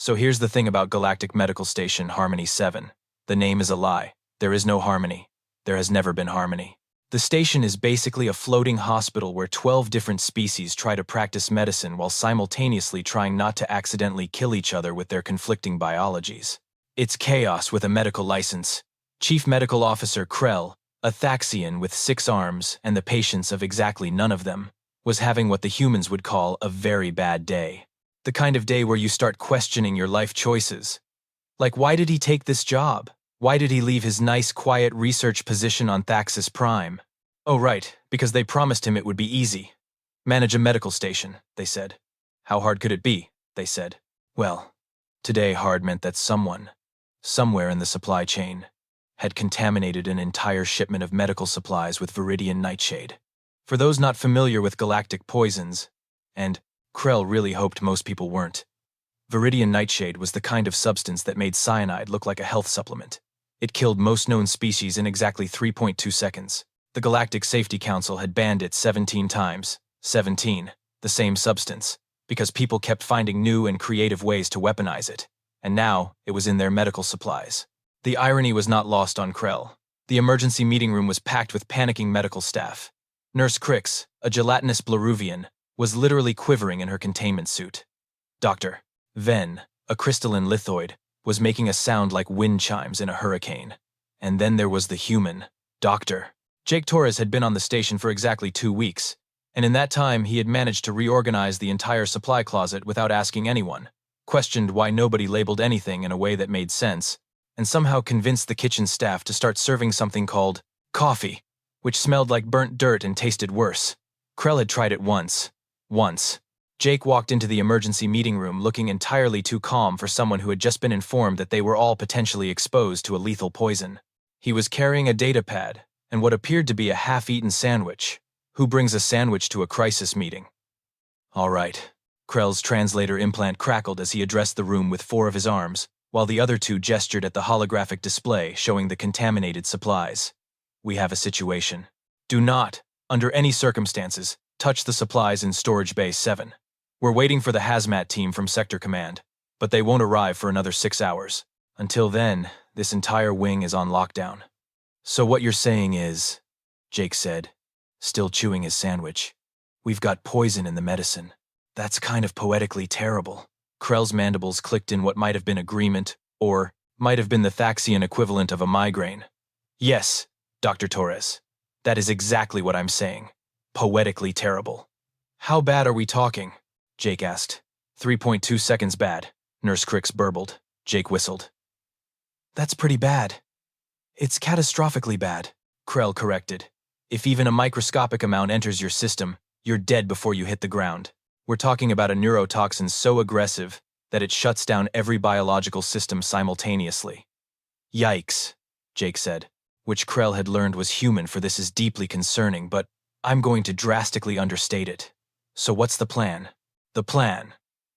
So here's the thing about Galactic Medical Station Harmony 7. The name is a lie. There is no harmony. There has never been harmony. The station is basically a floating hospital where 12 different species try to practice medicine while simultaneously trying not to accidentally kill each other with their conflicting biologies. It's chaos with a medical license. Chief Medical Officer Krell, a Thaxian with 6 arms and the patience of exactly none of them, was having what the humans would call a very bad day. The kind of day where you start questioning your life choices. Like, why did he take this job? Why did he leave his nice, quiet research position on Thaxis Prime? Oh, right, because they promised him it would be easy. Manage a medical station, they said. How hard could it be, they said. Well, today hard meant that someone, somewhere in the supply chain, had contaminated an entire shipment of medical supplies with Viridian nightshade. For those not familiar with galactic poisons, and Krell really hoped most people weren't, Viridian nightshade was the kind of substance that made cyanide look like a health supplement. It killed most known species in exactly 3.2 seconds. The Galactic Safety Council had banned it 17 times, 17, the same substance, because people kept finding new and creative ways to weaponize it, and now it was in their medical supplies. The irony was not lost on Krell. The emergency meeting room was packed with panicking medical staff. Nurse Crix, a gelatinous Blaruvian, was literally quivering in her containment suit. Dr. Ven, a crystalline lithoid, was making a sound like wind chimes in a hurricane. And then there was the human, Dr. Jake Torres had been on the station for exactly 2 weeks, and in that time he had managed to reorganize the entire supply closet without asking anyone, questioned why nobody labeled anything in a way that made sense, and somehow convinced the kitchen staff to start serving something called coffee, which smelled like burnt dirt and tasted worse. Krell had tried it once. Jake walked into the emergency meeting room looking entirely too calm for someone who had just been informed that they were all potentially exposed to a lethal poison. He was carrying a data pad and what appeared to be a half-eaten sandwich. Who brings a sandwich to a crisis meeting? All right. Krell's translator implant crackled as he addressed the room with 4 of his arms, while the other 2 gestured at the holographic display showing the contaminated supplies. We have a situation. Do not, under any circumstances, touch the supplies in Storage Bay 7. We're waiting for the hazmat team from Sector Command, but they won't arrive for another 6 hours. Until then, this entire wing is on lockdown. So what you're saying is, Jake said, still chewing his sandwich, we've got poison in the medicine. That's kind of poetically terrible. Krell's mandibles clicked in what might have been agreement, or might have been the Thaxian equivalent of a migraine. Yes, Dr. Torres. That is exactly what I'm saying. Poetically terrible. How bad are we talking? Jake asked. 3.2 seconds bad, Nurse Crix burbled. Jake whistled. That's pretty bad. It's catastrophically bad, Krell corrected. If even a microscopic amount enters your system, you're dead before you hit the ground. We're talking about a neurotoxin so aggressive that it shuts down every biological system simultaneously. Yikes, Jake said, which Krell had learned was human, for this is deeply concerning, but I'm going to drastically understate it. So what's the plan? The plan,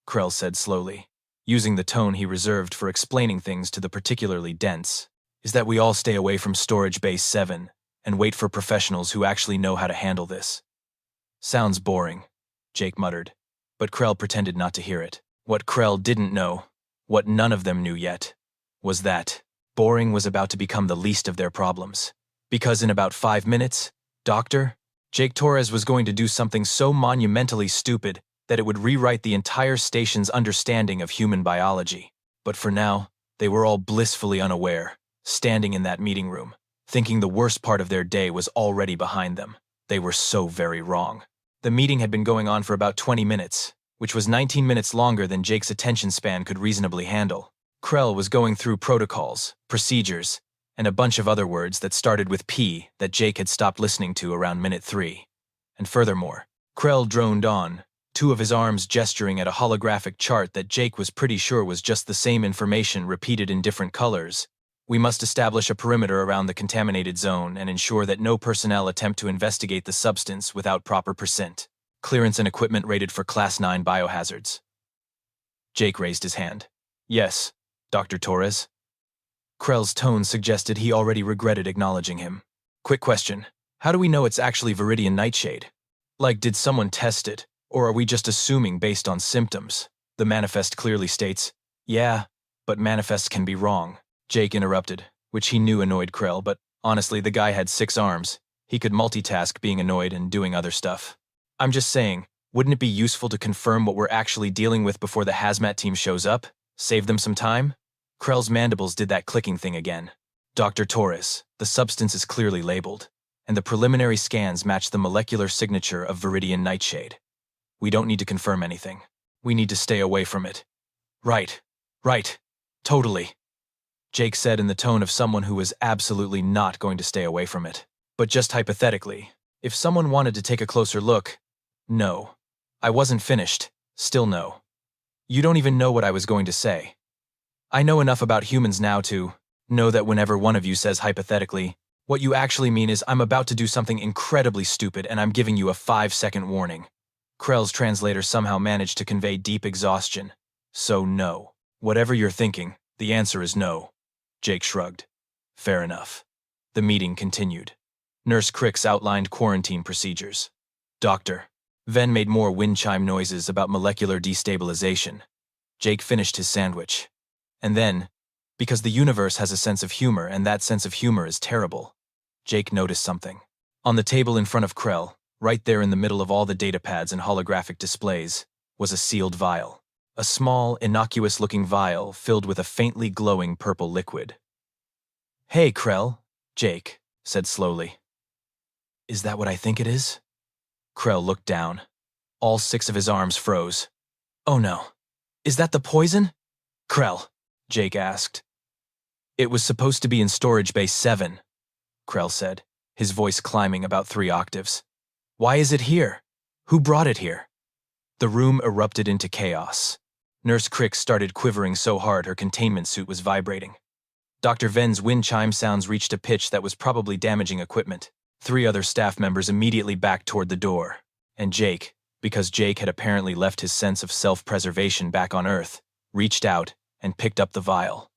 Krell said slowly, using the tone he reserved for explaining things to the particularly dense, is that we all stay away from Storage Base 7 and wait for professionals who actually know how to handle this. Sounds boring, Jake muttered, but Krell pretended not to hear it. What Krell didn't know, what none of them knew yet, was that boring was about to become the least of their problems. Because in about 5 minutes, Jake Torres was going to do something so monumentally stupid that it would rewrite the entire station's understanding of human biology. But for now, they were all blissfully unaware, standing in that meeting room, thinking the worst part of their day was already behind them. They were so very wrong. The meeting had been going on for about 20 minutes, which was 19 minutes longer than Jake's attention span could reasonably handle. Krell was going through protocols, procedures, and a bunch of other words that started with P that Jake had stopped listening to around minute 3. And furthermore, Krell droned on, 2 of his arms gesturing at a holographic chart that Jake was pretty sure was just the same information repeated in different colors. We must establish a perimeter around the contaminated zone and ensure that no personnel attempt to investigate the substance without proper clearance and equipment rated for Class 9 biohazards. Jake raised his hand. Yes, Dr. Torres. Krell's tone suggested he already regretted acknowledging him. Quick question. How do we know it's actually Viridian nightshade? Like, did someone test it, or are we just assuming based on symptoms? The manifest clearly states, Yeah, but manifests can be wrong, Jake interrupted, which he knew annoyed Krell, but honestly, the guy had 6 arms. He could multitask being annoyed and doing other stuff. I'm just saying, wouldn't it be useful to confirm what we're actually dealing with before the hazmat team shows up? Save them some time? Krell's mandibles did that clicking thing again. Dr. Torres, the substance is clearly labeled, and the preliminary scans match the molecular signature of viridian nightshade. We don't need to confirm anything. We need to stay away from it. Right. Totally. Jake said in the tone of someone who was absolutely not going to stay away from it. But just hypothetically, if someone wanted to take a closer look, no. I wasn't finished. Still no. You don't even know what I was going to say. I know enough about humans now to know that whenever one of you says hypothetically, what you actually mean is I'm about to do something incredibly stupid and I'm giving you a 5-second warning. Krell's translator somehow managed to convey deep exhaustion. So no. Whatever you're thinking, the answer is no. Jake shrugged. Fair enough. The meeting continued. Nurse Cricks outlined quarantine procedures. Doctor. Ven made more wind chime noises about molecular destabilization. Jake finished his sandwich. And then, because the universe has a sense of humor and that sense of humor is terrible, Jake noticed something. On the table in front of Krell, right there in the middle of all the datapads and holographic displays, was a sealed vial. A small, innocuous-looking vial filled with a faintly glowing purple liquid. Hey, Krell, Jake said slowly. Is that what I think it is? Krell looked down. All 6 of his arms froze. Oh no. Is that the poison? Krell, Jake asked. It was supposed to be in storage bay 7, Krell said, his voice climbing about 3 octaves. Why is it here? Who brought it here? The room erupted into chaos. Nurse Cricks started quivering so hard her containment suit was vibrating. Dr. Ven's wind chime sounds reached a pitch that was probably damaging equipment. 3 other staff members immediately backed toward the door. And Jake, because Jake had apparently left his sense of self-preservation back on Earth, reached out and picked up the vial.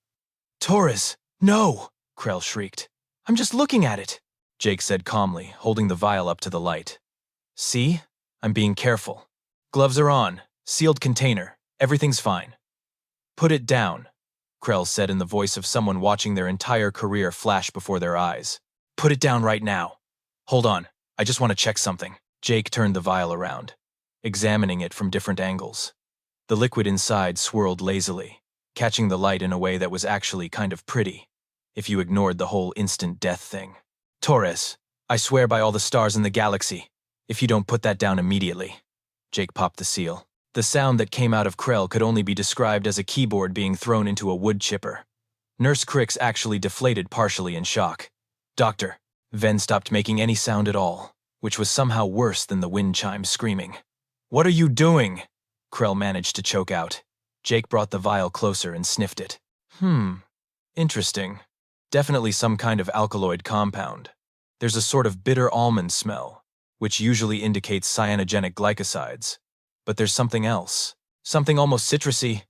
Torres, no! Krell shrieked. I'm just looking at it, Jake said calmly, holding the vial up to the light. See? I'm being careful. Gloves are on. Sealed container. Everything's fine. Put it down, Krell said in the voice of someone watching their entire career flash before their eyes. Put it down right now. Hold on, I just want to check something. Jake turned the vial around, examining it from different angles. The liquid inside swirled lazily, catching the light in a way that was actually kind of pretty, if you ignored the whole instant death thing. Torres, I swear by all the stars in the galaxy, if you don't put that down immediately. Jake popped the seal. The sound that came out of Krell could only be described as a keyboard being thrown into a wood chipper. Nurse Cricks actually deflated partially in shock. Doctor, Ven stopped making any sound at all, which was somehow worse than the wind chime screaming. What are you doing? Krell managed to choke out. Jake brought the vial closer and sniffed it. Interesting. Definitely some kind of alkaloid compound. There's a sort of bitter almond smell, which usually indicates cyanogenic glycosides. But there's something else. Something almost citrusy.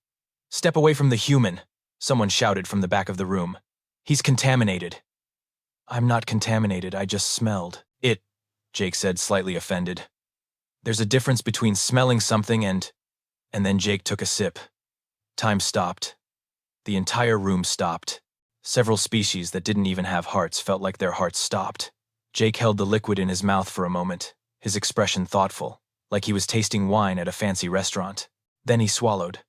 Step away from the human, someone shouted from the back of the room. He's contaminated. I'm not contaminated, I just smelled it, Jake said, slightly offended. There's a difference between smelling something and then Jake took a sip. Time stopped. The entire room stopped. Several species that didn't even have hearts felt like their hearts stopped. Jake held the liquid in his mouth for a moment, his expression thoughtful, like he was tasting wine at a fancy restaurant. Then he swallowed.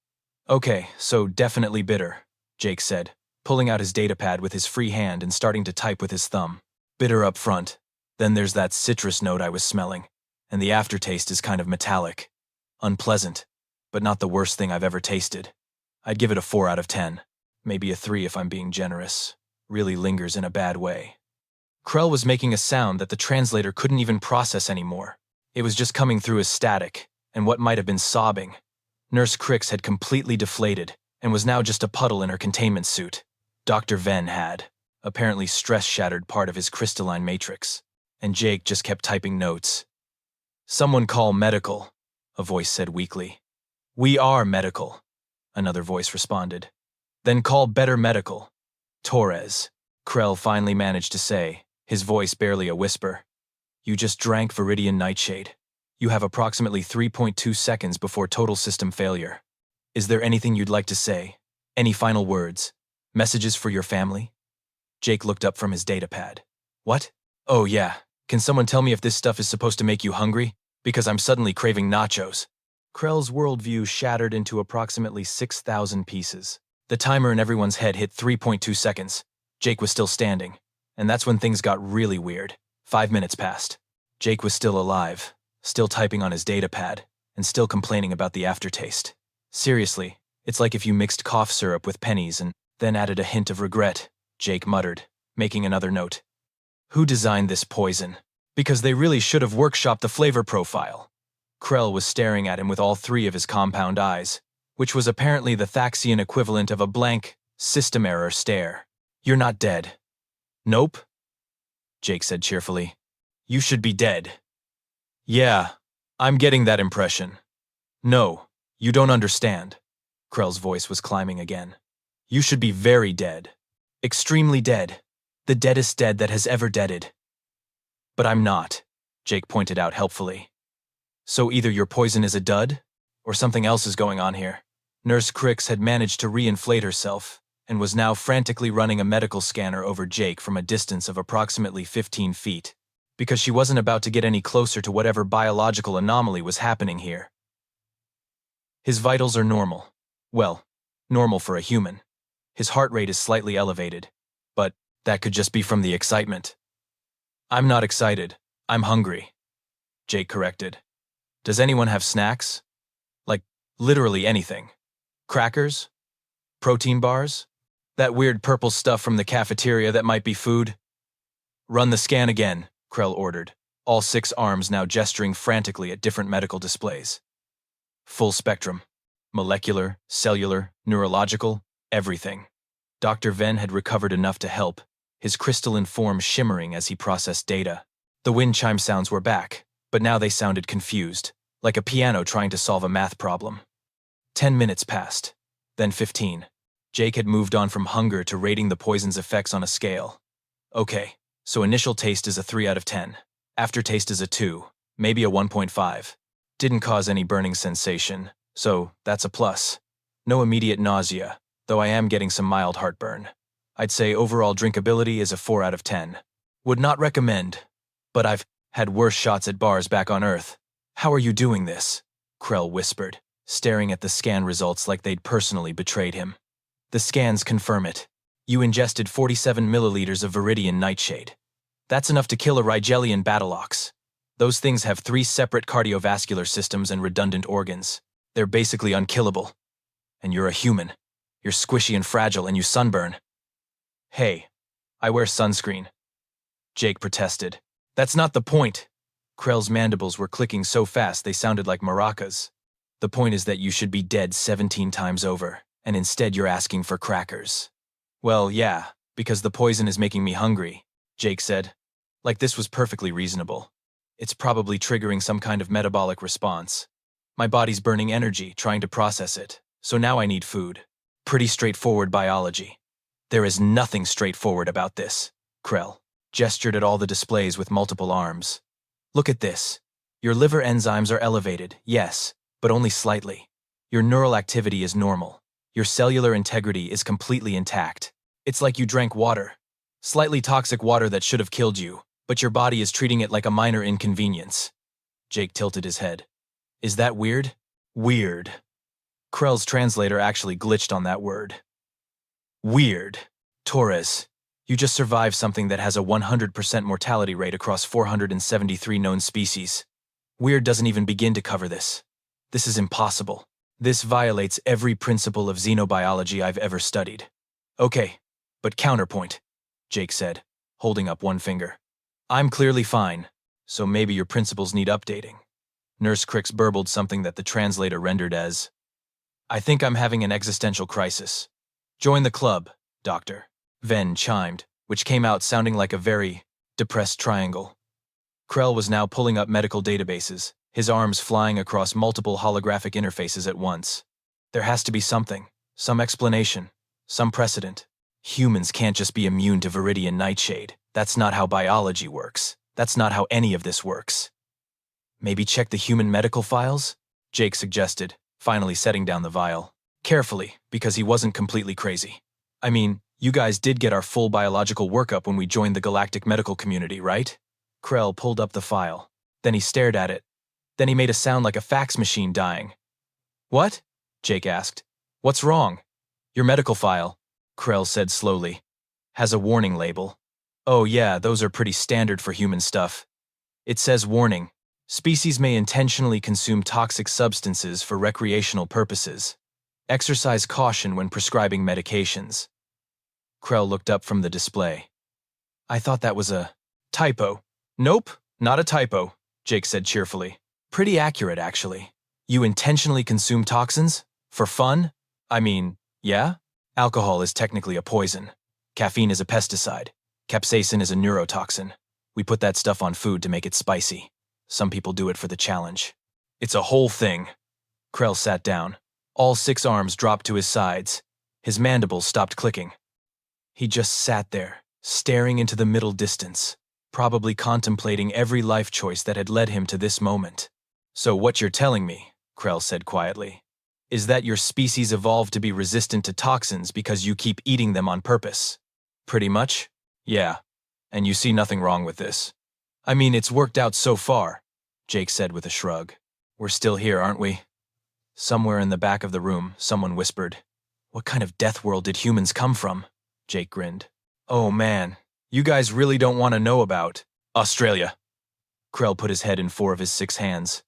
Okay, so definitely bitter, Jake said, pulling out his datapad with his free hand and starting to type with his thumb. Bitter up front. Then there's that citrus note I was smelling, and the aftertaste is kind of metallic. Unpleasant, but not the worst thing I've ever tasted. I'd give it a 4 out of 10. Maybe a 3 if I'm being generous. Really lingers in a bad way. Krell was making a sound that the translator couldn't even process anymore. It was just coming through as static, and what might have been sobbing. Nurse Cricks had completely deflated, and was now just a puddle in her containment suit. Dr. Ven had, apparently stress-shattered part of his crystalline matrix, and Jake just kept typing notes. Someone call medical, a voice said weakly. We are medical, another voice responded. Then call better medical. Torres, Krell finally managed to say, his voice barely a whisper. You just drank viridian nightshade. You have approximately 3.2 seconds before total system failure. Is there anything you'd like to say? Any final words? Messages for your family? Jake looked up from his datapad. What? Oh yeah. Can someone tell me if this stuff is supposed to make you hungry? Because I'm suddenly craving nachos. Krell's worldview shattered into approximately 6,000 pieces. The timer in everyone's head hit 3.2 seconds. Jake was still standing. And that's when things got really weird. 5 minutes passed. Jake was still alive, still typing on his datapad, and still complaining about the aftertaste. Seriously, it's like if you mixed cough syrup with pennies and then added a hint of regret, Jake muttered, making another note. Who designed this poison? Because they really should have workshopped the flavor profile. Krell was staring at him with all three of his compound eyes, which was apparently the Thaxian equivalent of a blank, system error stare. You're not dead. Nope, Jake said cheerfully. You should be dead. Yeah, I'm getting that impression. No, you don't understand. Krell's voice was climbing again. You should be very dead. Extremely dead. The deadest dead that has ever deaded. But I'm not, Jake pointed out helpfully. So either your poison is a dud, or something else is going on here. Nurse Crix had managed to re-inflate herself, and was now frantically running a medical scanner over Jake from a distance of approximately 15 feet, because she wasn't about to get any closer to whatever biological anomaly was happening here. His vitals are normal. Well, normal for a human. His heart rate is slightly elevated, but that could just be from the excitement. I'm not excited. I'm hungry, Jake corrected. Does anyone have snacks? Like, literally anything. Crackers? Protein bars? That weird purple stuff from the cafeteria that might be food? Run the scan again, Krell ordered, all 6 arms now gesturing frantically at different medical displays. Full spectrum. Molecular, cellular, neurological, everything. Dr. Venn had recovered enough to help, his crystalline form shimmering as he processed data. The wind chime sounds were back, but now they sounded confused, like a piano trying to solve a math problem. 10 minutes passed, then 15. Jake had moved on from hunger to rating the poison's effects on a scale. Okay, so initial taste is a 3 out of 10. Aftertaste is a 2, maybe a 1.5. Didn't cause any burning sensation, so that's a plus. No immediate nausea, though I am getting some mild heartburn. I'd say overall drinkability is a 4 out of 10. Would not recommend, but I've had worse shots at bars back on Earth. How are you doing this? Krell whispered, staring at the scan results like they'd personally betrayed him. The scans confirm it. You ingested 47 milliliters of Viridian nightshade. That's enough to kill a Rigelian battle ox. Those things have 3 separate cardiovascular systems and redundant organs. They're basically unkillable. And you're a human. You're squishy and fragile and you sunburn. Hey, I wear sunscreen. Jake protested. That's not the point. Krell's mandibles were clicking so fast they sounded like maracas. The point is that you should be dead 17 times over, and instead you're asking for crackers. Well, yeah, because the poison is making me hungry, Jake said. Like this was perfectly reasonable. It's probably triggering some kind of metabolic response. My body's burning energy trying to process it, so now I need food. Pretty straightforward biology. There is nothing straightforward about this, Krell gestured at all the displays with multiple arms. Look at this. Your liver enzymes are elevated, yes, but only slightly. Your neural activity is normal. Your cellular integrity is completely intact. It's like you drank water. Slightly toxic water that should have killed you, but your body is treating it like a minor inconvenience. Jake tilted his head. Is that weird? Weird. Krell's translator actually glitched on that word. Weird. Torres, you just survived something that has a 100% mortality rate across 473 known species. Weird doesn't even begin to cover this. This is impossible. This violates every principle of xenobiology I've ever studied. Okay, but counterpoint, Jake said, holding up one finger. I'm clearly fine, so maybe your principles need updating. Nurse Crix burbled something that the translator rendered as, I think I'm having an existential crisis. Join the club, Doctor. Venn chimed, which came out sounding like a very depressed triangle. Krell was now pulling up medical databases, his arms flying across multiple holographic interfaces at once. There has to be something, some explanation, some precedent. Humans can't just be immune to Viridian nightshade. That's not how biology works. That's not how any of this works. Maybe check the human medical files? Jake suggested, finally setting down the vial. Carefully, because he wasn't completely crazy. I mean, you guys did get our full biological workup when we joined the galactic medical community, right? Krell pulled up the file. Then he stared at it. Then he made a sound like a fax machine dying. What? Jake asked. What's wrong? Your medical file, Krell said slowly, has a warning label. Oh yeah, those are pretty standard for human stuff. It says warning. Species may intentionally consume toxic substances for recreational purposes. Exercise caution when prescribing medications. Krell looked up from the display. I thought that was a typo. Nope, not a typo, Jake said cheerfully. Pretty accurate, actually. You intentionally consume toxins? For fun? I mean, yeah? Alcohol is technically a poison. Caffeine is a pesticide. Capsaicin is a neurotoxin. We put that stuff on food to make it spicy. Some people do it for the challenge. It's a whole thing. Krell sat down. All 6 arms dropped to his sides. His mandibles stopped clicking. He just sat there, staring into the middle distance, probably contemplating every life choice that had led him to this moment. So what you're telling me, Krell said quietly, is that your species evolved to be resistant to toxins because you keep eating them on purpose. Pretty much? Yeah. And you see nothing wrong with this. I mean, it's worked out so far, Jake said with a shrug. We're still here, aren't we? Somewhere in the back of the room, someone whispered. What kind of death world did humans come from? Jake grinned. Oh man, you guys really don't want to know about Australia. Krell put his head in 4 of his 6 hands.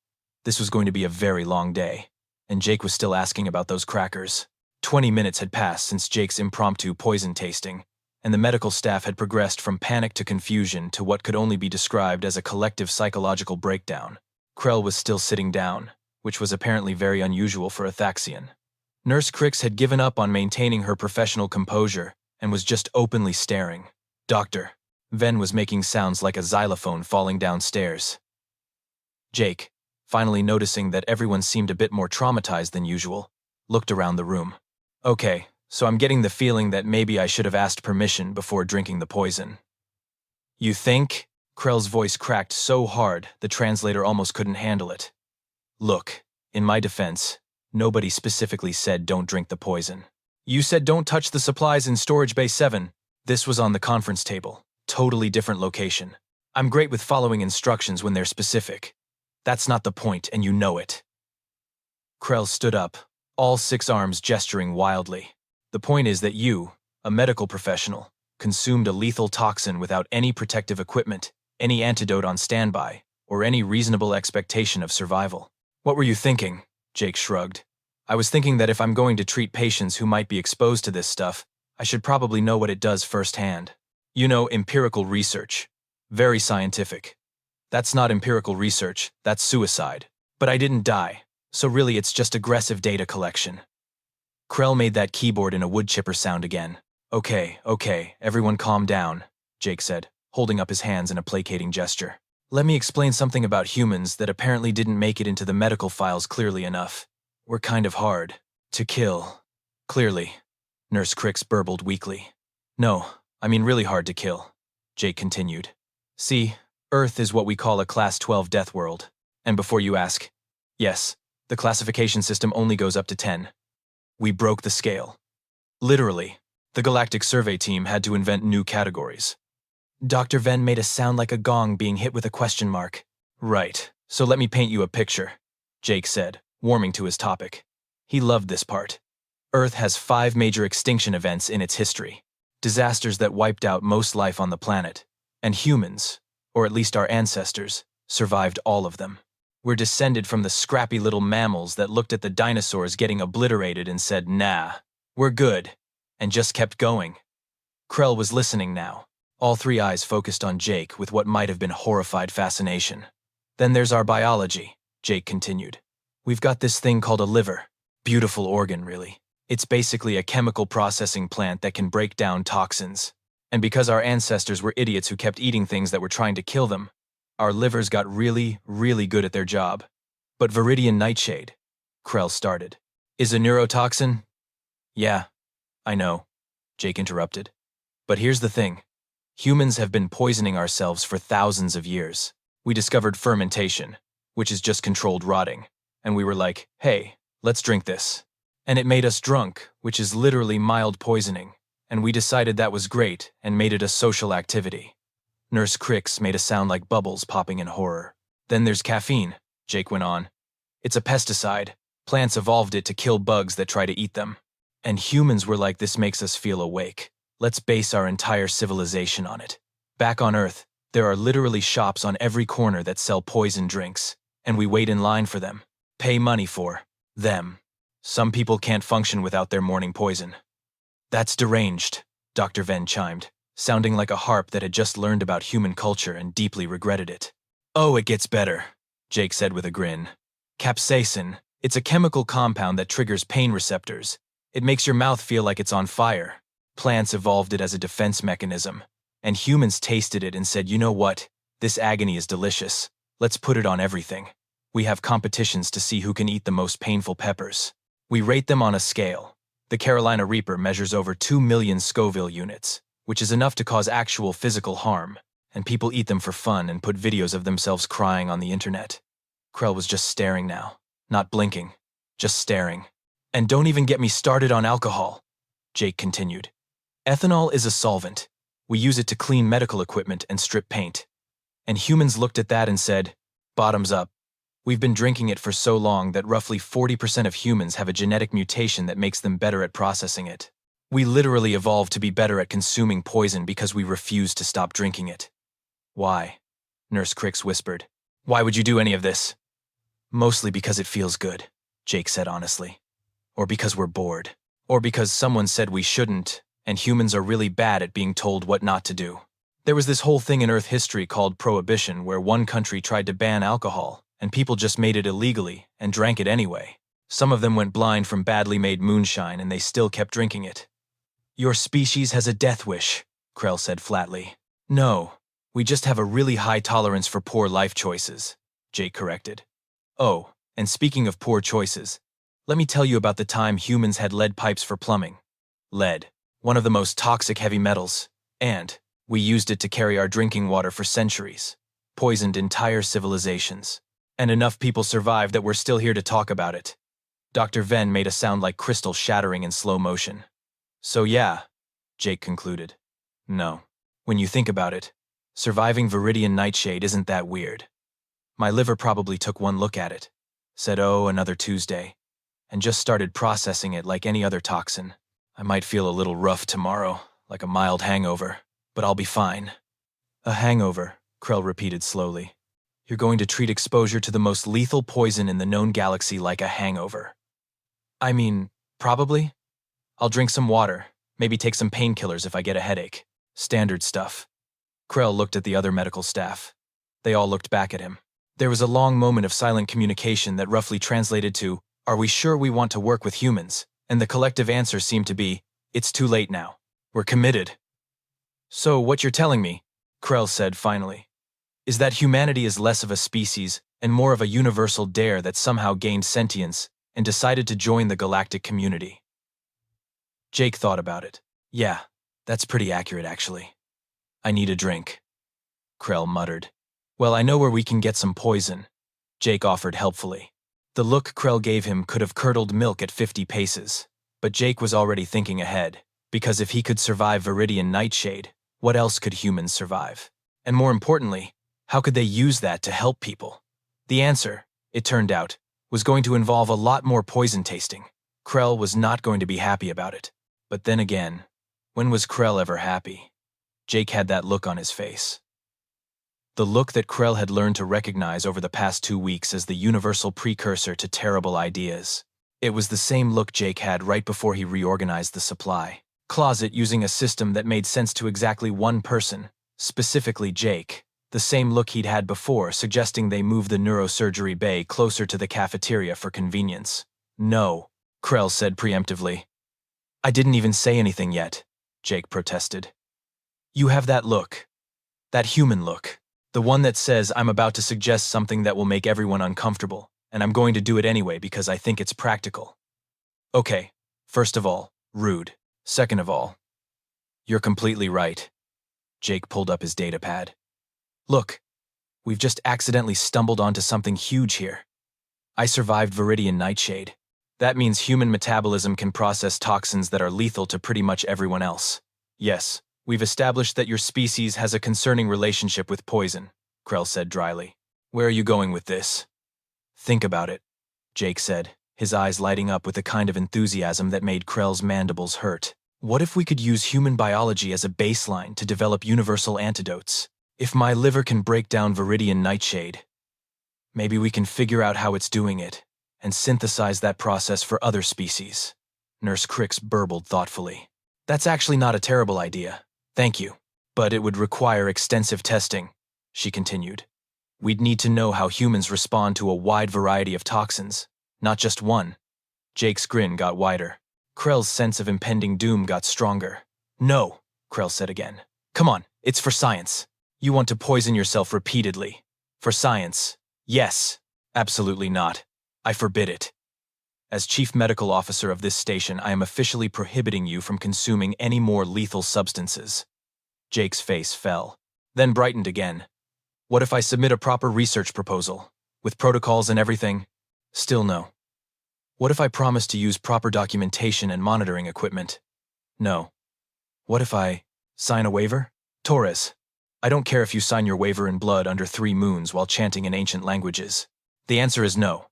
This was going to be a very long day, and Jake was still asking about those crackers. 20 minutes had passed since Jake's impromptu poison tasting, and the medical staff had progressed from panic to confusion to what could only be described as a collective psychological breakdown. Krell was still sitting down, which was apparently very unusual for a Thaxian. Nurse Crix had given up on maintaining her professional composure and was just openly staring. Doctor. Ven was making sounds like a xylophone falling downstairs. Jake, finally noticing that everyone seemed a bit more traumatized than usual, looked around the room. Okay, so I'm getting the feeling that maybe I should have asked permission before drinking the poison. You think? Krell's voice cracked so hard the translator almost couldn't handle it. Look, in my defense, nobody specifically said don't drink the poison. You said don't touch the supplies in Storage Bay 7. This was on the conference table. Totally different location. I'm great with following instructions when they're specific. That's not the point, and you know it. Krell stood up, all 6 arms gesturing wildly. The point is that you, a medical professional, consumed a lethal toxin without any protective equipment, any antidote on standby, or any reasonable expectation of survival. What were you thinking? Jake shrugged. I was thinking that if I'm going to treat patients who might be exposed to this stuff, I should probably know what it does firsthand. You know, empirical research. Very scientific. That's not empirical research, that's suicide. But I didn't die, so really it's just aggressive data collection. Krell made that keyboard in a wood chipper sound again. Okay, everyone calm down, Jake said, holding up his hands in a placating gesture. Let me explain something about humans that apparently didn't make it into the medical files clearly enough. We're kind of hard to kill. Clearly, Nurse Crix burbled weakly. No, I mean really hard to kill, Jake continued. See, Earth is what we call a Class 12 death world. And before you ask, yes, the classification system only goes up to 10. We broke the scale. Literally, the Galactic Survey team had to invent new categories. Dr. Ven made a sound like a gong being hit with a question mark. Right, so let me paint you a picture, Jake said, warming to his topic. He loved this part. Earth has 5 major extinction events in its history. Disasters that wiped out most life on the planet. And humans, or at least our ancestors, survived all of them. We're descended from the scrappy little mammals that looked at the dinosaurs getting obliterated and said, nah, we're good, and just kept going. Krell was listening now, all 3 eyes focused on Jake with what might have been horrified fascination. Then there's our biology, Jake continued. We've got this thing called a liver. Beautiful organ, really. It's basically a chemical processing plant that can break down toxins. And because our ancestors were idiots who kept eating things that were trying to kill them, our livers got really, really good at their job. But Viridian Nightshade, Krell started, is a neurotoxin? Yeah, I know, Jake interrupted. But here's the thing. Humans have been poisoning ourselves for thousands of years. We discovered fermentation, which is just controlled rotting. And we were like, hey, let's drink this. And it made us drunk, which is literally mild poisoning, and we decided that was great and made it a social activity. Nurse Cricks made a sound like bubbles popping in horror. Then there's caffeine, Jake went on. It's a pesticide. Plants evolved it to kill bugs that try to eat them. And humans were like, this makes us feel awake. Let's base our entire civilization on it. Back on Earth, there are literally shops on every corner that sell poison drinks, and we wait in line for them. Pay money for them. Some people can't function without their morning poison. That's deranged, Dr. Venn chimed, sounding like a harp that had just learned about human culture and deeply regretted it. Oh, it gets better, Jake said with a grin. Capsaicin, it's a chemical compound that triggers pain receptors. It makes your mouth feel like it's on fire. Plants evolved it as a defense mechanism, and humans tasted it and said, you know what? This agony is delicious. Let's put it on everything. We have competitions to see who can eat the most painful peppers. We rate them on a scale. The Carolina Reaper measures over 2 million Scoville units, which is enough to cause actual physical harm, and people eat them for fun and put videos of themselves crying on the internet. Krell was just staring now, not blinking, just staring. And don't even get me started on alcohol, Jake continued. Ethanol is a solvent. We use it to clean medical equipment and strip paint. And humans looked at that and said, bottoms up. We've been drinking it for so long that roughly 40% of humans have a genetic mutation that makes them better at processing it. We literally evolved to be better at consuming poison because we refuse to stop drinking it. Why? Nurse Cricks whispered. Why would you do any of this? Mostly because it feels good, Jake said honestly. Or because we're bored. Or because someone said we shouldn't, and humans are really bad at being told what not to do. There was this whole thing in Earth history called Prohibition where one country tried to ban alcohol, and people just made it illegally and drank it anyway. Some of them went blind from badly made moonshine and they still kept drinking it. Your species has a death wish, Krell said flatly. No, we just have a really high tolerance for poor life choices, Jake corrected. Oh, and speaking of poor choices, let me tell you about the time humans had lead pipes for plumbing. Lead, one of the most toxic heavy metals, and we used it to carry our drinking water for centuries, poisoned entire civilizations. And enough people survived that we're still here to talk about it. Dr. Venn made a sound like crystal shattering in slow motion. So yeah, Jake concluded. No. When you think about it, surviving Viridian Nightshade isn't that weird. My liver probably took one look at it, said, oh, another Tuesday, and just started processing it like any other toxin. I might feel a little rough tomorrow, like a mild hangover, but I'll be fine. A hangover, Krell repeated slowly. You're going to treat exposure to the most lethal poison in the known galaxy like a hangover. I mean, probably. I'll drink some water, maybe take some painkillers if I get a headache. Standard stuff. Krell looked at the other medical staff. They all looked back at him. There was a long moment of silent communication that roughly translated to, are we sure we want to work with humans? And the collective answer seemed to be, it's too late now. We're committed. So what you're telling me, Krell said finally, is that humanity is less of a species and more of a universal dare that somehow gained sentience and decided to join the galactic community. Jake thought about it. Yeah, that's pretty accurate actually. I need a drink. Krell muttered. Well, I know where we can get some poison, Jake offered helpfully. The look Krell gave him could have curdled milk at 50 paces, but Jake was already thinking ahead, because if he could survive Viridian Nightshade, what else could humans survive? And more importantly, how could they use that to help people? The answer, it turned out, was going to involve a lot more poison tasting. Krell was not going to be happy about it. But then again, when was Krell ever happy? Jake had that look on his face. The look that Krell had learned to recognize over the past 2 weeks as the universal precursor to terrible ideas. It was the same look Jake had right before he reorganized the supply closet using a system that made sense to exactly one person, specifically Jake. The same look he'd had before, suggesting they move the neurosurgery bay closer to the cafeteria for convenience. No, Krell said preemptively. I didn't even say anything yet, Jake protested. You have that look. That human look. The one that says I'm about to suggest something that will make everyone uncomfortable, and I'm going to do it anyway because I think it's practical. Okay, first of all, rude. Second of all, you're completely right. Jake pulled up his datapad. Look, we've just accidentally stumbled onto something huge here. I survived Viridian Nightshade. That means human metabolism can process toxins that are lethal to pretty much everyone else. Yes, we've established that your species has a concerning relationship with poison, Krell said dryly. Where are you going with this? Think about it, Jake said, his eyes lighting up with the kind of enthusiasm that made Krell's mandibles hurt. What if we could use human biology as a baseline to develop universal antidotes? If my liver can break down viridian nightshade, maybe we can figure out how it's doing it and synthesize that process for other species. Nurse Crix burbled thoughtfully. That's actually not a terrible idea. Thank you. But it would require extensive testing, she continued. We'd need to know how humans respond to a wide variety of toxins, not just one. Jake's grin got wider. Krell's sense of impending doom got stronger. No, Krell said again. Come on, it's for science. You want to poison yourself repeatedly. For science. Yes. Absolutely not. I forbid it. As Chief Medical Officer of this station, I am officially prohibiting you from consuming any more lethal substances. Jake's face fell, then brightened again. What if I submit a proper research proposal, with protocols and everything? Still no. What if I promise to use proper documentation and monitoring equipment? No. What if I sign a waiver? Torres, I don't care if you sign your waiver in blood under 3 moons while chanting in ancient languages. The answer is no.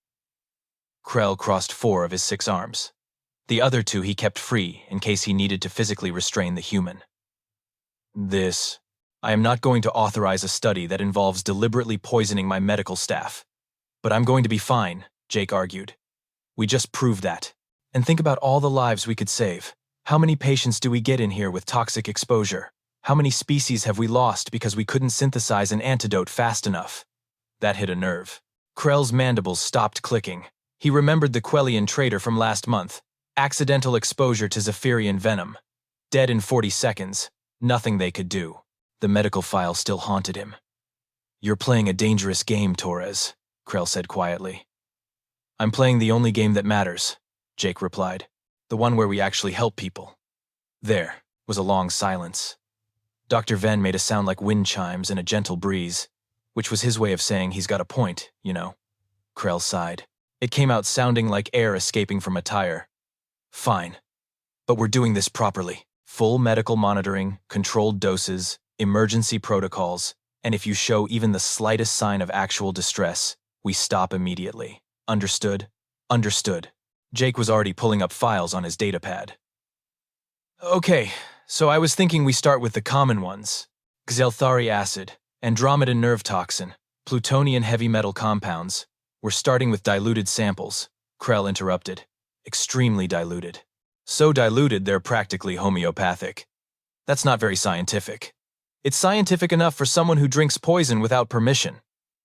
Krell crossed 4 of his 6 arms. The other 2 he kept free in case he needed to physically restrain the human. I am not going to authorize a study that involves deliberately poisoning my medical staff. But I'm going to be fine, Jake argued. We just proved that. And think about all the lives we could save. How many patients do we get in here with toxic exposure? How many species have we lost because we couldn't synthesize an antidote fast enough? That hit a nerve. Krell's mandibles stopped clicking. He remembered the Quellian trader from last month. Accidental exposure to Zephyrian venom. Dead in 40 seconds. Nothing they could do. The medical file still haunted him. You're playing a dangerous game, Torres, Krell said quietly. I'm playing the only game that matters, Jake replied. The one where we actually help people. There was a long silence. Dr. Venn made a sound like wind chimes and a gentle breeze, which was his way of saying he's got a point, you know. Krell sighed. It came out sounding like air escaping from a tire. Fine. But we're doing this properly. Full medical monitoring, controlled doses, emergency protocols, and if you show even the slightest sign of actual distress, we stop immediately. Understood? Understood. Jake was already pulling up files on his datapad. Okay, so I was thinking we start with the common ones. Xelthari acid, andromeda nerve toxin, plutonian heavy metal compounds. We're starting with diluted samples, Krell interrupted. Extremely diluted. So diluted they're practically homeopathic. That's not very scientific. It's scientific enough for someone who drinks poison without permission.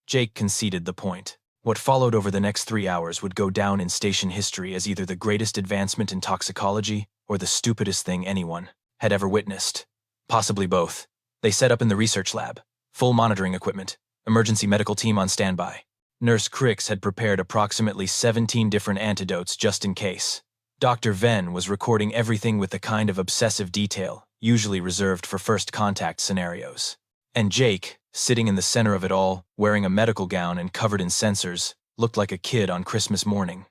Jake conceded the point. What followed over the next 3 hours would go down in station history as either the greatest advancement in toxicology or the stupidest thing anyone had ever witnessed. Possibly both. They set up in the research lab. Full monitoring equipment. Emergency medical team on standby. Nurse Crix had prepared approximately 17 different antidotes just in case. Dr. Venn was recording everything with the kind of obsessive detail usually reserved for first contact scenarios. And Jake, sitting in the center of it all, wearing a medical gown and covered in sensors, looked like a kid on Christmas morning.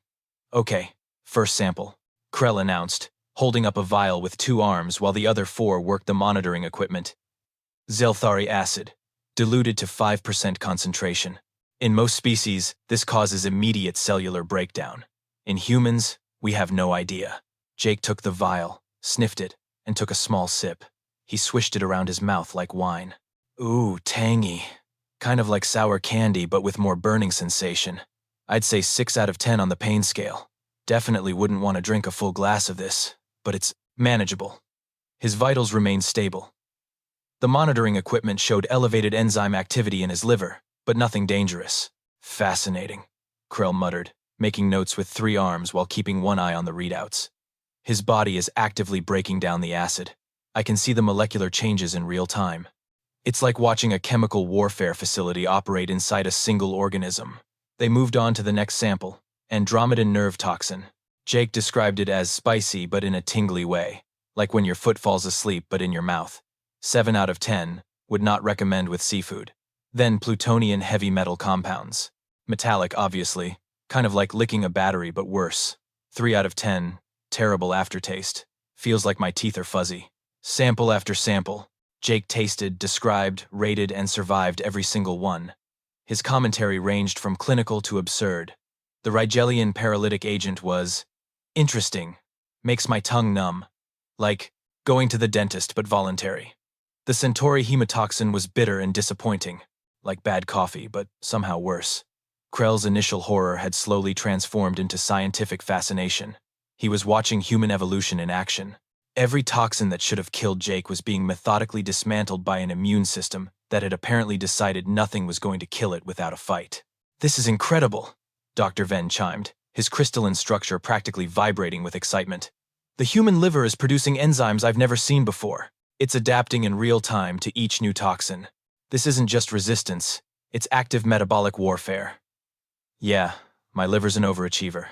Okay, first sample, Krell announced, holding up a vial with 2 arms while the other 4 worked the monitoring equipment. Xelthari acid, diluted to 5% concentration. In most species, this causes immediate cellular breakdown. In humans, we have no idea. Jake took the vial, sniffed it, and took a small sip. He swished it around his mouth like wine. Ooh, tangy. Kind of like sour candy, but with more burning sensation. I'd say 6 out of 10 on the pain scale. Definitely wouldn't want to drink a full glass of this, but it's manageable. His vitals remained stable. The monitoring equipment showed elevated enzyme activity in his liver, but nothing dangerous. Fascinating, Krell muttered, making notes with 3 arms while keeping one eye on the readouts. His body is actively breaking down the acid. I can see the molecular changes in real time. It's like watching a chemical warfare facility operate inside a single organism. They moved on to the next sample, andromeda nerve toxin. Jake described it as spicy but in a tingly way, like when your foot falls asleep but in your mouth. 7 out of 10, would not recommend with seafood. Then plutonian heavy metal compounds. Metallic, obviously, kind of like licking a battery but worse. 3 out of 10. Terrible aftertaste. Feels like my teeth are fuzzy. Sample after sample. Jake tasted, described, rated, and survived every single one. His commentary ranged from clinical to absurd. The Rigelian paralytic agent was interesting. Makes my tongue numb. Like going to the dentist but voluntary. The Centauri hemotoxin was bitter and disappointing. Like bad coffee, but somehow worse. Krell's initial horror had slowly transformed into scientific fascination. He was watching human evolution in action. Every toxin that should have killed Jake was being methodically dismantled by an immune system that had apparently decided nothing was going to kill it without a fight. "This is incredible," Dr. Venn chimed, his crystalline structure practically vibrating with excitement. "The human liver is producing enzymes I've never seen before. It's adapting in real time to each new toxin. This isn't just resistance, it's active metabolic warfare." "Yeah, my liver's an overachiever,"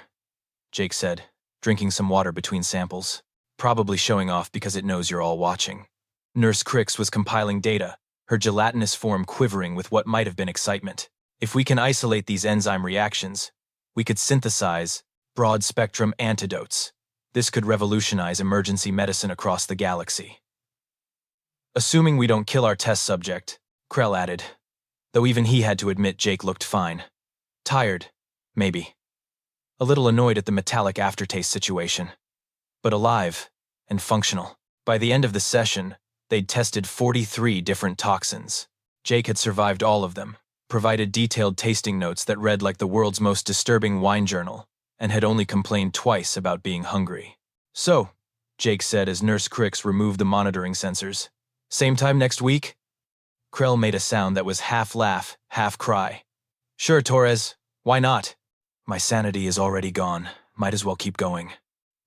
Jake said, drinking some water between samples. "Probably showing off because it knows you're all watching." Nurse Crix was compiling data, her gelatinous form quivering with what might have been excitement. "If we can isolate these enzyme reactions, we could synthesize broad-spectrum antidotes. This could revolutionize emergency medicine across the galaxy." "Assuming we don't kill our test subject," Krell added, though even he had to admit Jake looked fine. Tired, maybe. A little annoyed at the metallic aftertaste situation. But alive and functional. By the end of the session, they'd tested 43 different toxins. Jake had survived all of them, provided detailed tasting notes that read like the world's most disturbing wine journal, and had only complained twice about being hungry. "So," Jake said as Nurse Crix removed the monitoring sensors, "same time next week?" Krell made a sound that was half laugh, half cry. "Sure, Torres. Why not? My sanity is already gone. Might as well keep going."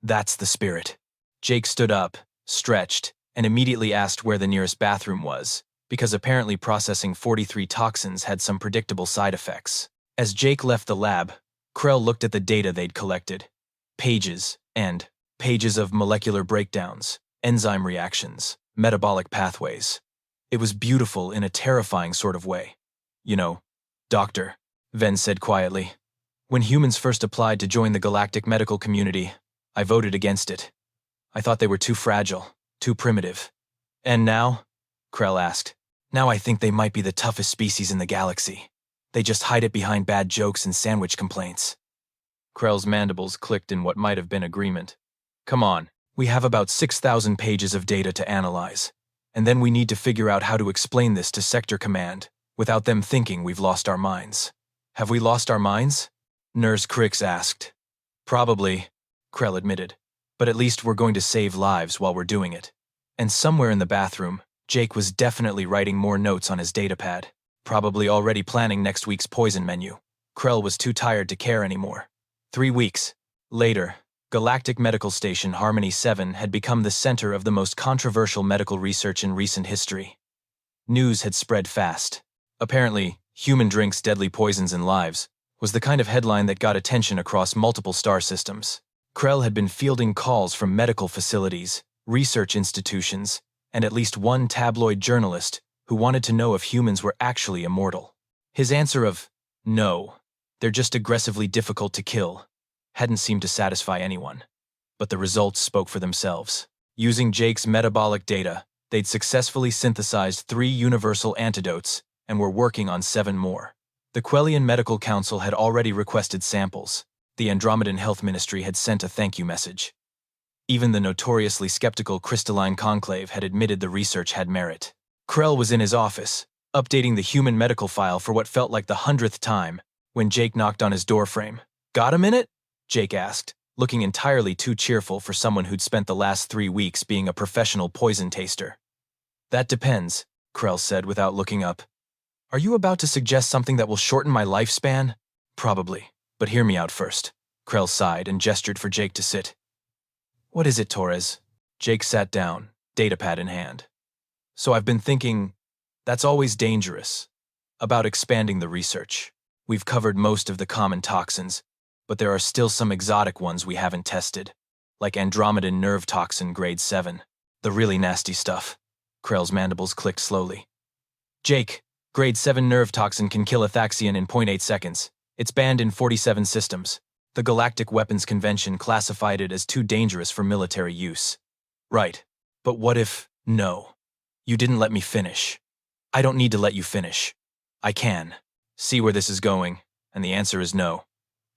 "That's the spirit." Jake stood up, stretched, and immediately asked where the nearest bathroom was, because apparently processing 43 toxins had some predictable side effects. As Jake left the lab, Krell looked at the data they'd collected. Pages and pages of molecular breakdowns, enzyme reactions, metabolic pathways. It was beautiful in a terrifying sort of way. "You know, Doctor," Venn said quietly, "when humans first applied to join the galactic medical community, I voted against it. I thought they were too fragile, too primitive." "And now?" Krell asked. "Now I think they might be the toughest species in the galaxy. They just hide it behind bad jokes and sandwich complaints." Krell's mandibles clicked in what might have been agreement. "Come on, we have about 6,000 pages of data to analyze, and then we need to figure out how to explain this to Sector Command without them thinking we've lost our minds." "Have we lost our minds?" Nurse Crix asked. "Probably," Krell admitted, "but at least we're going to save lives while we're doing it." And somewhere in the bathroom, Jake was definitely writing more notes on his datapad, probably already planning next week's poison menu. Krell was too tired to care anymore. 3 weeks later, Galactic Medical Station Harmony 7 had become the center of the most controversial medical research in recent history. News had spread fast. Apparently, "Human drinks deadly poisons in lives" was the kind of headline that got attention across multiple star systems. Krell had been fielding calls from medical facilities, research institutions, and at least one tabloid journalist who wanted to know if humans were actually immortal. His answer of, "No, they're just aggressively difficult to kill," hadn't seemed to satisfy anyone. But the results spoke for themselves. Using Jake's metabolic data, they'd successfully synthesized 3 universal antidotes and were working on 7 more. The Quellian Medical Council had already requested samples. The Andromedan Health Ministry had sent a thank you message. Even the notoriously skeptical Crystalline Conclave had admitted the research had merit. Krell was in his office, updating the human medical file for what felt like the 100th time, when Jake knocked on his doorframe. "Got a minute?" Jake asked, looking entirely too cheerful for someone who'd spent the last 3 weeks being a professional poison taster. "That depends," Krell said without looking up. "Are you about to suggest something that will shorten my lifespan?" "Probably, but hear me out first." Krell sighed and gestured for Jake to sit. "What is it, Torres?" Jake sat down, datapad in hand. "So I've been thinking, that's always dangerous, about expanding the research. We've covered most of the common toxins, but there are still some exotic ones we haven't tested, like Andromedan nerve toxin grade 7, the really nasty stuff." Krell's mandibles clicked slowly. "Jake, grade 7 nerve toxin can kill a Thaxian in 0.8 seconds. It's banned in 47 systems. The Galactic Weapons Convention classified it as too dangerous for military use. Right. But what if… No. You didn't let me finish. I don't need to let you finish. I can. See where this is going, and the answer is no.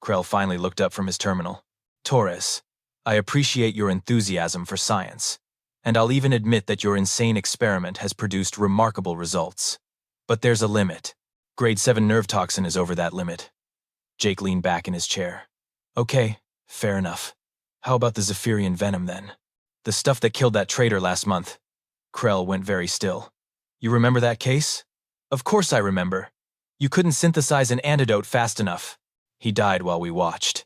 Krell finally looked up from his terminal. Torres, I appreciate your enthusiasm for science, and I'll even admit that your insane experiment has produced remarkable results. But there's a limit. Grade 7 nerve toxin is over that limit. Jake leaned back in his chair. Okay, fair enough. How about the Zephyrian venom then? The stuff that killed that traitor last month. Krell went very still. You remember that case? Of course I remember. You couldn't synthesize an antidote fast enough. He died while we watched.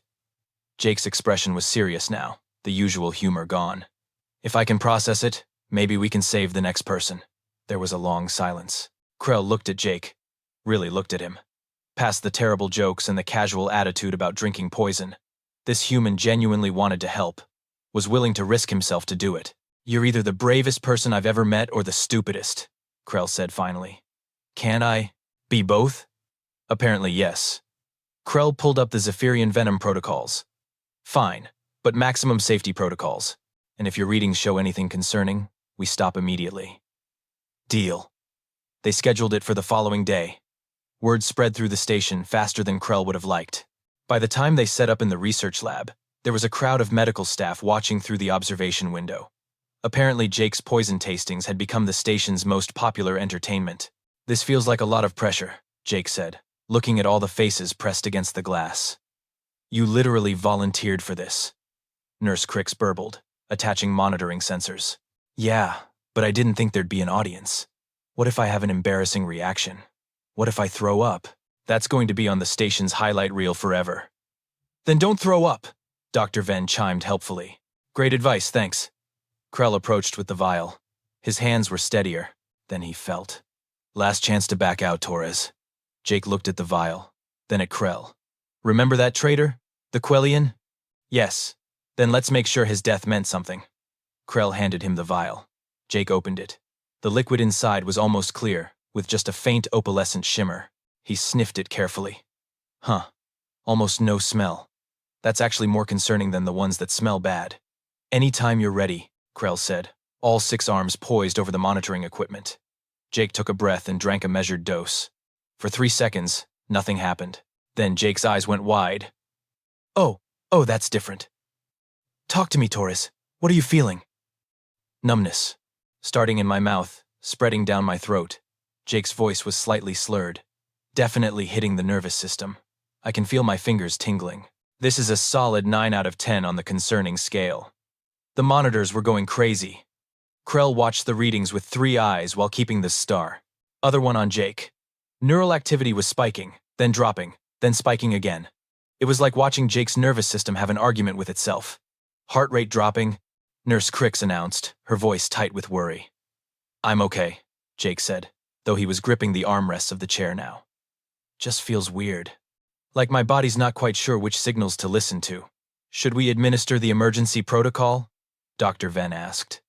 Jake's expression was serious now, the usual humor gone. If I can process it, maybe we can save the next person. There was a long silence. Krell looked at Jake. Really looked at him. Past the terrible jokes and the casual attitude about drinking poison, this human genuinely wanted to help, was willing to risk himself to do it. You're either the bravest person I've ever met or the stupidest, Krell said finally. Can I be both? Apparently yes. Krell pulled up the Zephyrian venom protocols. Fine, but maximum safety protocols. And if your readings show anything concerning, we stop immediately. Deal. They scheduled it for the following day. Word spread through the station faster than Krell would have liked. By the time they set up in the research lab, there was a crowd of medical staff watching through the observation window. Apparently Jake's poison tastings had become the station's most popular entertainment. This feels like a lot of pressure, Jake said, looking at all the faces pressed against the glass. You literally volunteered for this. Nurse Crix burbled, attaching monitoring sensors. Yeah, but I didn't think there'd be an audience. What if I have an embarrassing reaction? What if I throw up? That's going to be on the station's highlight reel forever. Then don't throw up, Dr. Venn chimed helpfully. Great advice, thanks. Krell approached with the vial. His hands were steadier than he felt. Last chance to back out, Torres. Jake looked at the vial, then at Krell. Remember that traitor? The Quellian? Yes. Then let's make sure his death meant something. Krell handed him the vial. Jake opened it. The liquid inside was almost clear, with just a faint opalescent shimmer. He sniffed it carefully. Huh. Almost no smell. That's actually more concerning than the ones that smell bad. Anytime you're ready, Krell said, all 6 arms poised over the monitoring equipment. Jake took a breath and drank a measured dose. For 3 seconds, nothing happened. Then Jake's eyes went wide. Oh, that's different. Talk to me, Torres. What are you feeling? Numbness. Starting in my mouth, spreading down my throat. Jake's voice was slightly slurred. Definitely hitting the nervous system. I can feel my fingers tingling. This is a solid 9 out of 10 on the concerning scale. The monitors were going crazy. Krell watched the readings with 3 eyes while keeping the star. Other one on Jake. Neural activity was spiking, then dropping, then spiking again. It was like watching Jake's nervous system have an argument with itself. Heart rate dropping, Nurse Crix announced, her voice tight with worry. I'm okay, Jake said, though he was gripping the armrests of the chair now. Just feels weird. Like my body's not quite sure which signals to listen to. Should we administer the emergency protocol? Dr. Venn asked.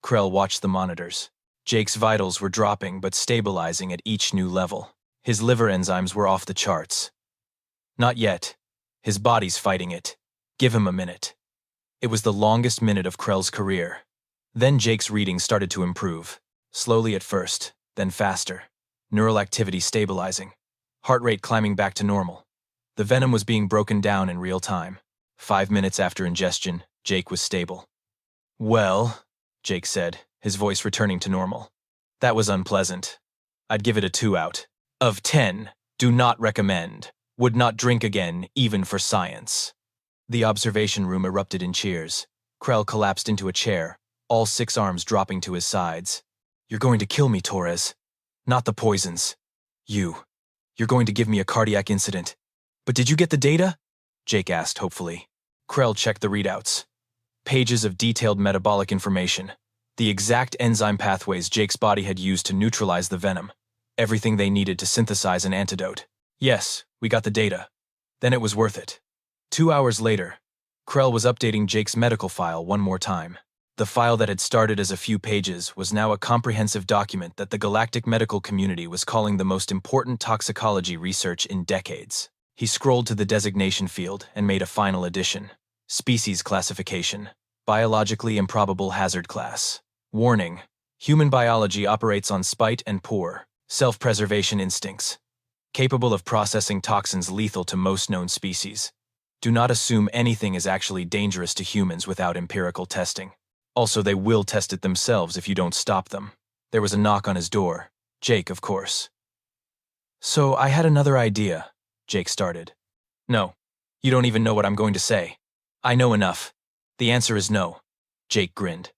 Krell watched the monitors. Jake's vitals were dropping but stabilizing at each new level. His liver enzymes were off the charts. Not yet. His body's fighting it. Give him a minute. It was the longest minute of Krell's career. Then Jake's readings started to improve. Slowly at first, then faster. Neural activity stabilizing. Heart rate climbing back to normal. The venom was being broken down in real time. 5 minutes after ingestion, Jake was stable. Well, Jake said, his voice returning to normal. That was unpleasant. I'd give it a 2 out of 10. Do not recommend. Would not drink again, even for science. The observation room erupted in cheers. Krell collapsed into a chair, all 6 arms dropping to his sides. You're going to kill me, Torres. Not the poisons. You're going to give me a cardiac incident. But did you get the data? Jake asked hopefully. Krell checked the readouts. Pages of detailed metabolic information. The exact enzyme pathways Jake's body had used to neutralize the venom. Everything they needed to synthesize an antidote. Yes, we got the data. Then it was worth it. 2 hours later, Krell was updating Jake's medical file one more time. The file that had started as a few pages was now a comprehensive document that the galactic medical community was calling the most important toxicology research in decades. He scrolled to the designation field and made a final addition. Species classification. Biologically improbable hazard class. Warning. Human biology operates on spite and poor, self-preservation instincts, capable of processing toxins lethal to most known species. Do not assume anything is actually dangerous to humans without empirical testing. Also, they will test it themselves if you don't stop them. There was a knock on his door. Jake, of course. So, I had another idea, Jake started. No. You don't even know what I'm going to say. I know enough. The answer is no. Jake grinned.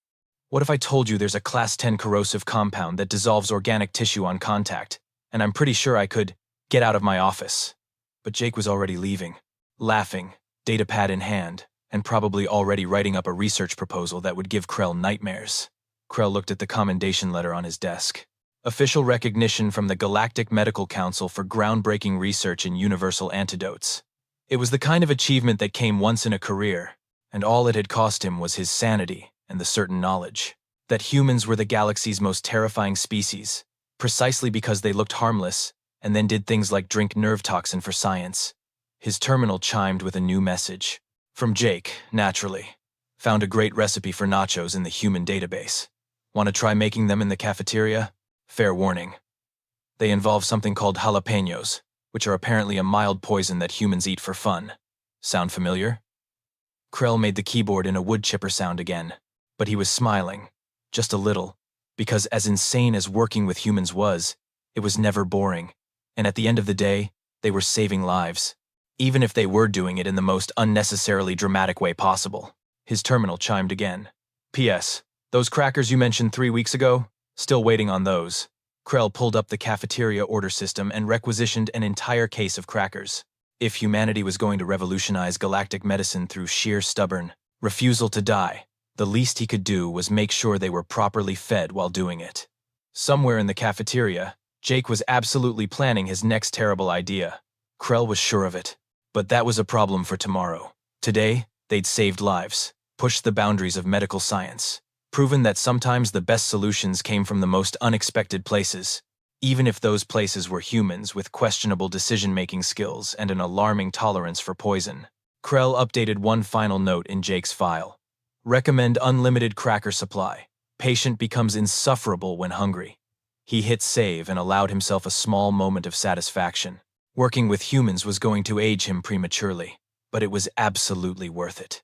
What if I told you there's a Class 10 corrosive compound that dissolves organic tissue on contact, and I'm pretty sure I could get out of my office? But Jake was already leaving, laughing, datapad in hand, and probably already writing up a research proposal that would give Krell nightmares. Krell looked at the commendation letter on his desk. Official recognition from the Galactic Medical Council for groundbreaking research in universal antidotes. It was the kind of achievement that came once in a career, and all it had cost him was his sanity and the certain knowledge that humans were the galaxy's most terrifying species, precisely because they looked harmless and then did things like drink nerve toxin for science. His terminal chimed with a new message. From Jake, naturally. Found a great recipe for nachos in the human database. Want to try making them in the cafeteria? Fair warning. They involve something called jalapenos, which are apparently a mild poison that humans eat for fun. Sound familiar? Krell made the keyboard in a wood chipper sound again, but he was smiling, just a little, because as insane as working with humans was, it was never boring, and at the end of the day, they were saving lives, even if they were doing it in the most unnecessarily dramatic way possible. His terminal chimed again. P.S. Those crackers you mentioned 3 weeks ago? Still waiting on those. Krell pulled up the cafeteria order system and requisitioned an entire case of crackers. If humanity was going to revolutionize galactic medicine through sheer stubborn refusal to die, the least he could do was make sure they were properly fed while doing it. Somewhere in the cafeteria, Jake was absolutely planning his next terrible idea. Krell was sure of it. But that was a problem for tomorrow. Today, they'd saved lives, pushed the boundaries of medical science, proven that sometimes the best solutions came from the most unexpected places, even if those places were humans with questionable decision-making skills and an alarming tolerance for poison. Krell updated one final note in Jake's file. Recommend unlimited cracker supply. Patient becomes insufferable when hungry. He hit save and allowed himself a small moment of satisfaction. Working with humans was going to age him prematurely, but it was absolutely worth it.